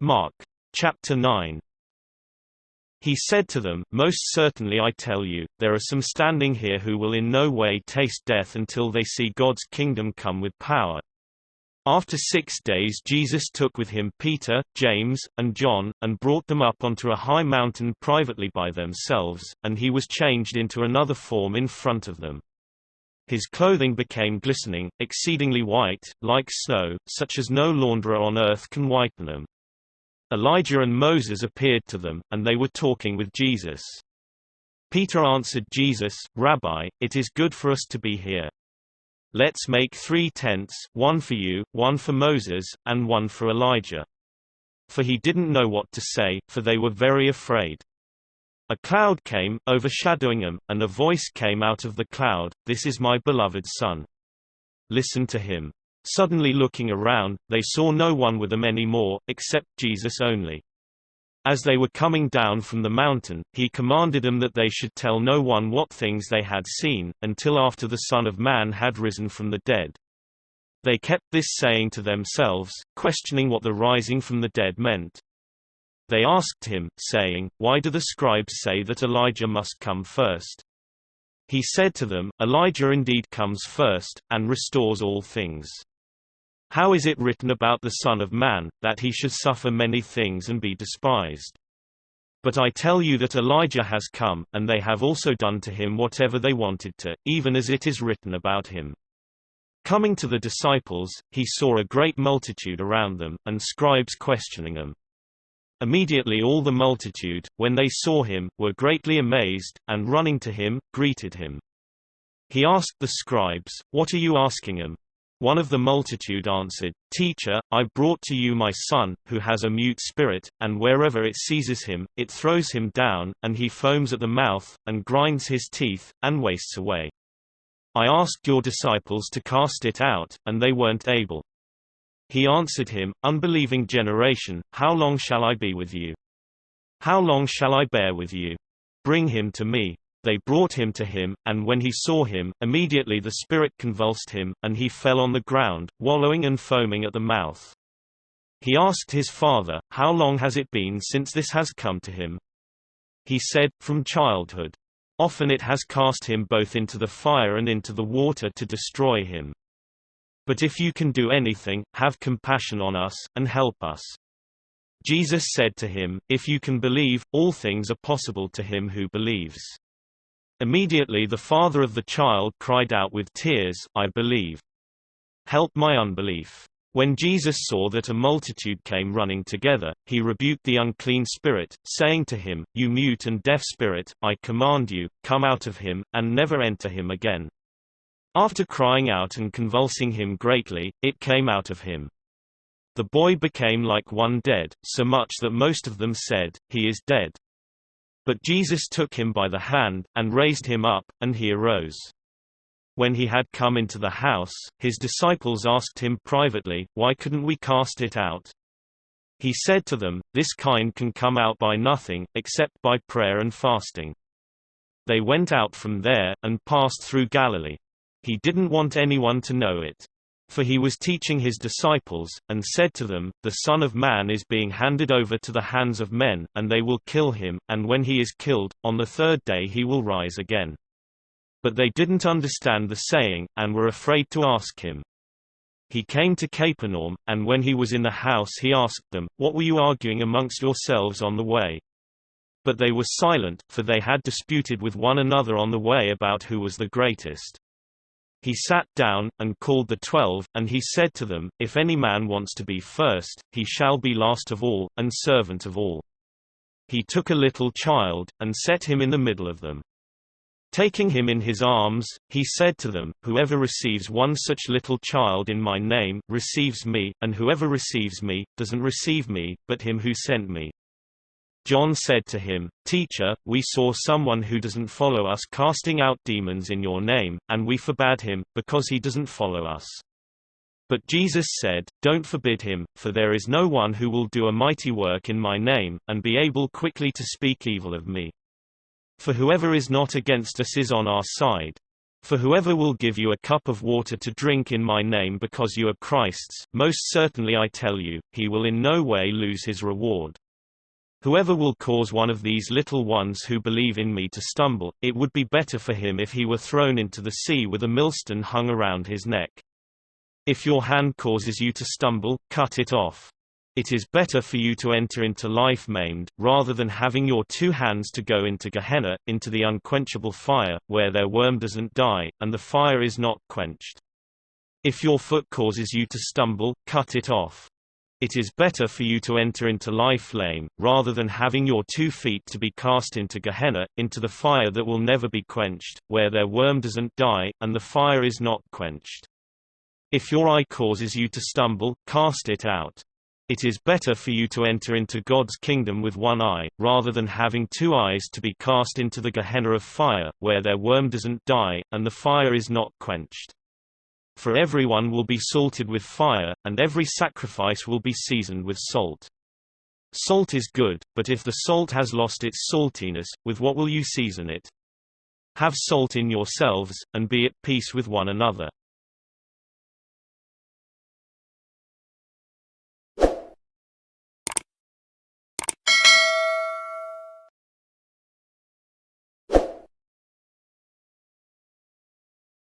Mark chapter 9. He said to them, "Most certainly I tell you, there are some standing here who will in no way taste death until they see God's kingdom come with power." After 6 days Jesus took with him Peter, James, and John, and brought them up onto a high mountain privately by themselves, and he was changed into another form in front of them. His clothing became glistening, exceedingly white, like snow, such as no launderer on earth can whiten them. Elijah and Moses appeared to them, and they were talking with Jesus. Peter answered Jesus, "Rabbi, it is good for us to be here. Let's make 3 tents, one for you, one for Moses, and one for Elijah." For he didn't know what to say, for they were very afraid. A cloud came, overshadowing them, and a voice came out of the cloud, "This is my beloved Son. Listen to him." Suddenly looking around, they saw no one with them anymore, except Jesus only. As they were coming down from the mountain, he commanded them that they should tell no one what things they had seen, until after the Son of Man had risen from the dead. They kept this saying to themselves, questioning what the rising from the dead meant. They asked him, saying, "Why do the scribes say that Elijah must come first?" He said to them, "Elijah indeed comes first, and restores all things. How is it written about the Son of Man, that he should suffer many things and be despised? But I tell you that Elijah has come, and they have also done to him whatever they wanted to, even as it is written about him." Coming to the disciples, he saw a great multitude around them, and scribes questioning them. Immediately all the multitude, when they saw him, were greatly amazed, and running to him, greeted him. He asked the scribes, "What are you asking him?" One of the multitude answered, "Teacher, I brought to you my son, who has a mute spirit, and wherever it seizes him, it throws him down, and he foams at the mouth, and grinds his teeth, and wastes away. I asked your disciples to cast it out, and they weren't able." He answered him, "Unbelieving generation, how long shall I be with you? How long shall I bear with you? Bring him to me." They brought him to him, and when he saw him, immediately the spirit convulsed him, and he fell on the ground, wallowing and foaming at the mouth. He asked his father, "How long has it been since this has come to him?" He said, "From childhood. Often it has cast him both into the fire and into the water to destroy him. But if you can do anything, have compassion on us, and help us." Jesus said to him, "If you can believe, all things are possible to him who believes." Immediately the father of the child cried out with tears, "I believe. Help my unbelief." When Jesus saw that a multitude came running together, he rebuked the unclean spirit, saying to him, "You mute and deaf spirit, I command you, come out of him, and never enter him again." After crying out and convulsing him greatly, it came out of him. The boy became like one dead, so much that most of them said, "He is dead." But Jesus took him by the hand, and raised him up, and he arose. When he had come into the house, his disciples asked him privately, "Why couldn't we cast it out?" He said to them, "This kind can come out by nothing, except by prayer and fasting." They went out from there, and passed through Galilee. He didn't want anyone to know it. For he was teaching his disciples, and said to them, "The Son of Man is being handed over to the hands of men, and they will kill him, and when he is killed, on the 3rd day he will rise again." But they didn't understand the saying, and were afraid to ask him. He came to Capernaum, and when he was in the house he asked them, "What were you arguing amongst yourselves on the way?" But they were silent, for they had disputed with one another on the way about who was the greatest. He sat down, and called the 12, and he said to them, "If any man wants to be first, he shall be last of all, and servant of all." He took a little child, and set him in the middle of them. Taking him in his arms, he said to them, "Whoever receives one such little child in my name, receives me, and whoever receives me, doesn't receive me, but him who sent me." John said to him, "Teacher, we saw someone who doesn't follow us casting out demons in your name, and we forbade him, because he doesn't follow us." But Jesus said, "Don't forbid him, for there is no one who will do a mighty work in my name, and be able quickly to speak evil of me. For whoever is not against us is on our side." For whoever will give you a cup of water to drink in my name because you are Christ's, most certainly I tell you, he will in no way lose his reward. Whoever will cause one of these little ones who believe in me to stumble, it would be better for him if he were thrown into the sea with a millstone hung around his neck. If your hand causes you to stumble, cut it off. It is better for you to enter into life maimed, rather than having your two hands to go into Gehenna, into the unquenchable fire, where their worm doesn't die, and the fire is not quenched. If your foot causes you to stumble, cut it off. It is better for you to enter into life lame, rather than having your 2 feet to be cast into Gehenna, into the fire that will never be quenched, where their worm doesn't die, and the fire is not quenched. If your eye causes you to stumble, cast it out. It is better for you to enter into God's kingdom with 1 eye, rather than having 2 eyes to be cast into the Gehenna of fire, where their worm doesn't die, and the fire is not quenched. For everyone will be salted with fire, and every sacrifice will be seasoned with salt. Salt is good, but if the salt has lost its saltiness, with what will you season it? Have salt in yourselves, and be at peace with one another.